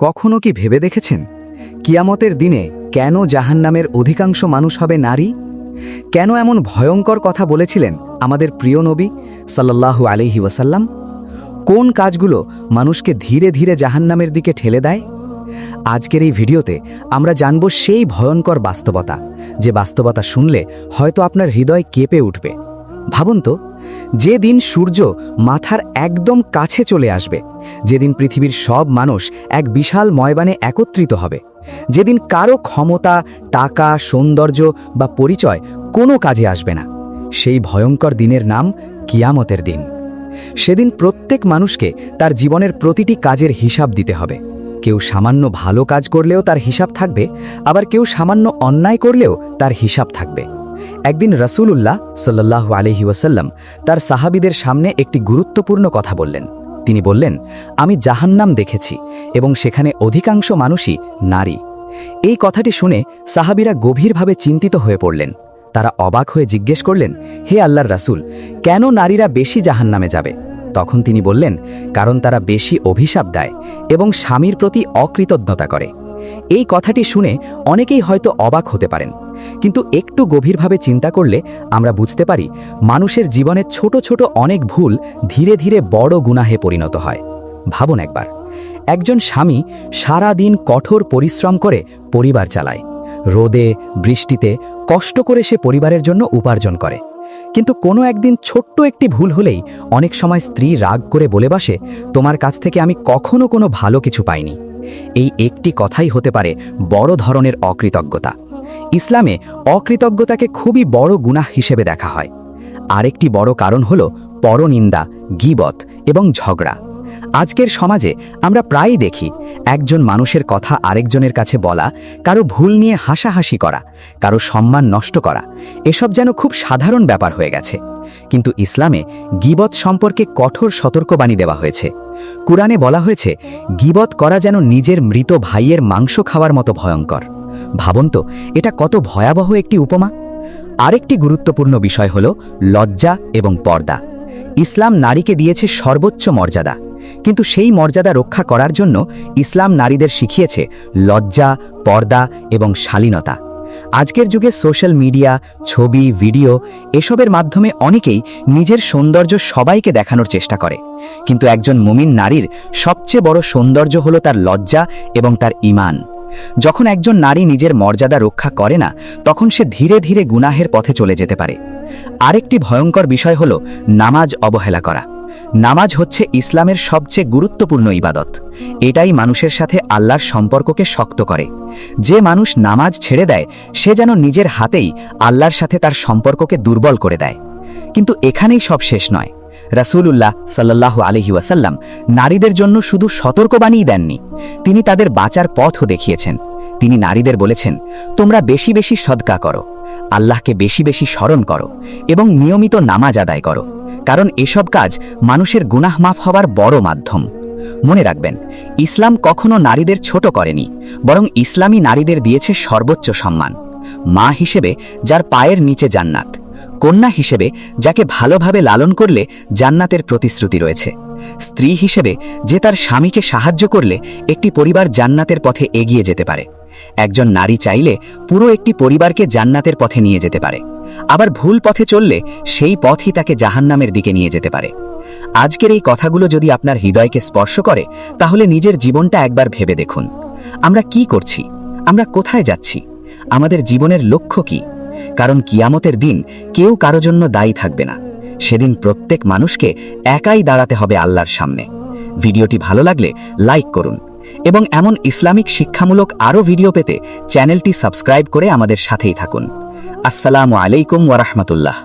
কখনো কি ভেবে দেখেছেন কিয়ামতের দিনে কেন জাহান্নামের অধিকাংশ মানুষ হবে নারী? কেন এমন ভয়ঙ্কর কথা বলেছিলেন আমাদের প্রিয় নবী সাল্লাল্লাহু আলাইহি ওয়াসাল্লাম? কোন কাজগুলো মানুষকে ধীরে ধীরে জাহান্নামের দিকে ঠেলে দেয়? আজকের এই ভিডিওতে আমরা জানব সেই ভয়ঙ্কর বাস্তবতা, যে বাস্তবতা শুনলে হয়তো আপনার হৃদয় কেঁপে উঠবে। ভাবুন তো, যে দিন সূর্য মাথার একদম কাছে চলে আসবে, যেদিন পৃথিবীর সব মানুষ এক বিশাল ময়দানে একত্রিত হবে, যেদিন কারো ক্ষমতা, টাকা, সৌন্দর্য বা পরিচয় কোনো কাজে আসবে না, সেই ভয়ঙ্কর দিনের নাম কিয়ামতের দিন। সেদিন প্রত্যেক মানুষকে তার জীবনের প্রতিটি কাজের হিসাব দিতে হবে। কেউ সামান্য ভালো কাজ করলেও তার হিসাব থাকবে, আবার কেউ সামান্য অন্যায় করলেও তার হিসাব থাকবে। একদিন রাসূলুল্লাহ সাল্লাল্লাহু আলাইহি ওয়াসাল্লাম তার সাহাবীদের সামনে একটি গুরুত্বপূর্ণ কথা বললেন। তিনি বললেন, আমি জাহান্নাম দেখেছি এবং সেখানে অধিকাংশ মানুষই নারী। এই কথাটি শুনে সাহাবীরা গভীরভাবে চিন্তিত হয়ে পড়লেন। তারা অবাক হয়ে জিজ্ঞেস করলেন, হে আল্লাহর রাসূল, কেন নারীরা বেশি জাহান্নামে যাবে? তখন তিনি বললেন, কারণ তারা বেশি অভিশাপ দেয় এবং স্বামীর প্রতি অকৃতজ্ঞতা করে। এই কথাটি শুনে অনেকেই হয়তো অবাক হতে পারেন, কিন্তু একটু গভীরভাবে চিন্তা করলে আমরা বুঝতে পারি মানুষের জীবনে ছোট ছোট অনেক ভুল ধীরে ধীরে বড় গুনাহে পরিণত হয়। ভাবুন একবার, একজন স্বামী সারা দিন কঠোর পরিশ্রম করে পরিবার চালায়। রোদে বৃষ্টিতে কষ্ট করে সে পরিবারের জন্য উপার্জন করে, কিন্তু কোনো একদিন ছোট্ট একটি ভুল হলেই অনেক সময় স্ত্রী রাগ করে বলে বসে, তোমার কাছ থেকে আমি কখনো কোনো ভালো কিছু পাইনি। এই একটি কথাই হতে পারে বড় ধরনের অকৃতজ্ঞতা। ইসলামে অকৃতজ্ঞতাকে খুবই বড় গুনাহ হিসেবে দেখা হয়। আরেকটি বড় কারণ হল পরনিন্দা, গীবত এবং ঝগড়া। আজকের সমাজে আমরা প্রায়ই দেখি একজন মানুষের কথা আরেকজনের কাছে বলা, কারো ভুল নিয়ে হাসাহাসি করা, কারো সম্মান নষ্ট করা, এসব যেন খুব সাধারণ ব্যাপার হয়ে গেছে। কিন্তু ইসলামে গীবত সম্পর্কে কঠোর সতর্কবাণী দেওয়া হয়েছে। কুরআনে বলা হয়েছে, গীবত করা যেন নিজের মৃত ভাইয়ের মাংস খাওয়ার মতো ভয়ঙ্কর। ভাবুন তো, এটা কত ভয়াবহ একটি উপমা। আরেকটি গুরুত্বপূর্ণ বিষয় হল লজ্জা এবং পর্দা। ইসলাম নারীকে দিয়েছে সর্বোচ্চ মর্যাদা, কিন্তু সেই মর্যাদা রক্ষা করার জন্য ইসলাম নারীদের শিখিয়েছে লজ্জা, পর্দা এবং শালীনতা। আজকের যুগে সোশ্যাল মিডিয়া, ছবি, ভিডিও এসবের মাধ্যমে অনেকেই নিজের সৌন্দর্য সবাইকে দেখানোর চেষ্টা করে, কিন্তু একজন মুমিন নারীর সবচেয়ে বড় সৌন্দর্য হলো তার লজ্জা এবং তার ঈমান। যখন একজন নারী নিজের মর্যাদা রক্ষা করে না, তখন সে ধীরে ধীরে গুনাহের পথে চলে যেতে পারে। আরেকটি ভয়ঙ্কর বিষয় হলো নামাজ অবহেলা করা। নামাজ হচ্ছে ইসলামের সবচেয়ে গুরুত্বপূর্ণ ইবাদত। এটাই মানুষের সাথে আল্লাহর সম্পর্ককে শক্ত করে। যে মানুষ নামাজ ছেড়ে দেয়, সে যেন নিজের হাতেই আল্লাহর সাথে তার সম্পর্ককে দুর্বল করে দেয়। কিন্তু এখানেই সব শেষ নয়। রাসূলুল্লাহ সাল্লাল্লাহু আলাইহি ওয়াসাল্লাম নারীদের জন্য শুধু সতর্কবাণীই দেননি, তিনি তাদের বাঁচার পথও দেখিয়েছেন। তিনি নারীদের বলেছেন, তোমরা বেশি বেশি সদকা করো, আল্লাহকে বেশি বেশি স্মরণ করো এবং নিয়মিত নামাজ আদায় করো, কারণ এসব কাজ মানুষের গুনাহ মাফ হওয়ার বড় মাধ্যম। মনে রাখবেন, ইসলাম কখনো নারীদের ছোট করেনি, বরং ইসলামই নারীদের দিয়েছে সর্বোচ্চ সম্মান। মা হিসেবে যার পায়ের নিচে জান্নাত, কন্যা হিসেবে যাকে ভালোভাবে লালন করলে জান্নাতের প্রতিশ্রুতি রয়েছে, স্ত্রী হিসেবে যে তার স্বামীকে সাহায্য করলে একটি পরিবার জান্নাতের পথে এগিয়ে যেতে পারে। একজন নারী চাইলে পুরো একটি পরিবারকে জান্নাতের পথে নিয়ে যেতে পারে, আবার ভুল পথে চললে সেই পথই তাকে জাহান্নামের দিকে নিয়ে যেতে পারে। আজকের এই কথাগুলো যদি আপনার হৃদয়কে স্পর্শ করে, তাহলে নিজের জীবনটা একবার ভেবে দেখুন। আমরা কি করছি? আমরা কোথায় যাচ্ছি? আমাদের জীবনের লক্ষ্য কি? কারণ কিয়ামতের দিন কেউ কারো জন্য দায়ী থাকবে না। সেদিন প্রত্যেক মানুষকে একাই দাঁড়াতে হবে আল্লাহর সামনে। ভিডিওটি ভালো লাগলে লাইক করুন এবং এমন ইসলামিক শিক্ষামূলক আরও ভিডিও পেতে চ্যানেলটি সাবস্ক্রাইব করে আমাদের সাথেই থাকুন। আসসালামু আলাইকুম ওয়া রাহমাতুল্লাহ।